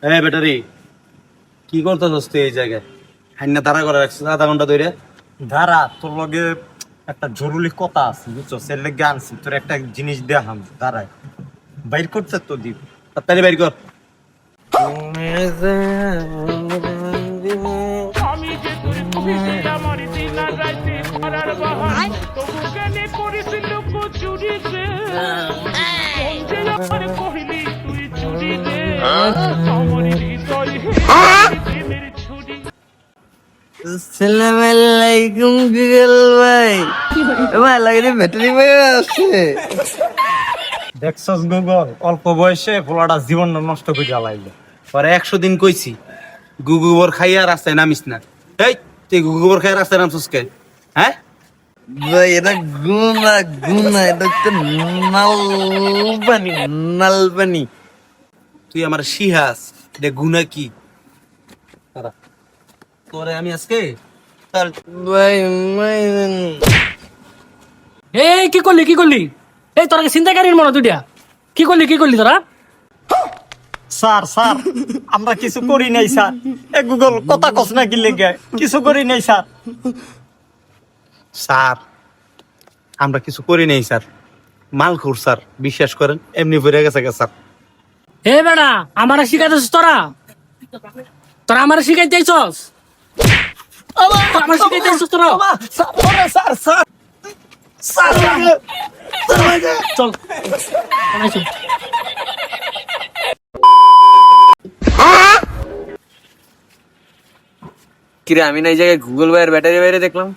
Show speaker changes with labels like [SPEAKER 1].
[SPEAKER 1] এই ব্যাটারি কি করতেছস তুই এই জায়গায়? হাইনা দাঁড়া করে রাখছিস আধা ঘন্টা ধরে।
[SPEAKER 2] দাঁড়া, তোর লগে একটা জরুরি কথা আছে, বুঝছো? সের লেগে আনছি, তোর একটা জিনিস দেখাম। দাঁড়ায় বাইর করতে তো দিব।
[SPEAKER 1] তাড়াতাড়ি বের কর।
[SPEAKER 3] আমি যে তুই কবিতে আমার দিনা রাইতে করার বাহার তবু কেনে করেছিল চুরিতে কোন যে আমার কহিলি তুই চুরি দে আমার হৃদয় প্রেমের ছুরি
[SPEAKER 4] আসসালামালাইকুম গুগল ভাই। ভাই লাগে ব্যাটারি ভাই আছে।
[SPEAKER 2] দেখছস গুগল, অল্প বয়সে পোলাটা জীবন নষ্ট করে জ্বালাইলো।
[SPEAKER 1] পরে 100 দিন কইছি গুগুবর খাইয়া রাস্তায় নামিস না। এই তুই গুগুবর খাইয়া রাস্তায় নামছিস কে? হ্যাঁ
[SPEAKER 4] ভাই এটা গুনা এটা তো নালপানি নালপানি।
[SPEAKER 1] তুই আমার শিহাস দে গুনা কি? দাঁড়া, তোরে আমি আজকে তার
[SPEAKER 4] ভাই
[SPEAKER 5] এই কি করলি এই তোরা কি চিন্তাকারীর মনে দুইটা কি করলি তোরা?
[SPEAKER 2] স্যার স্যার আমরা কিছু করি নাই স্যার। এ গুগল কথা কস না কি লেগে? কিছু করি নাই স্যার।
[SPEAKER 1] স্যার আমরা কিছু করি নাই স্যার, মালখুর স্যার, বিশ্বাস করেন এমনি ভরে গেছে স্যার।
[SPEAKER 5] হে বেড়া আমারে শিখাইতেছিস তোরা আমারে শিখাইতেছস আমার শিখাইতেছস তোরা?
[SPEAKER 2] স্যার স্যার
[SPEAKER 5] চল আইসো।
[SPEAKER 4] কিরে আমি না এই জায়গায় গুগল ভাইয়ের ব্যাটারি বাইরে দেখলাম।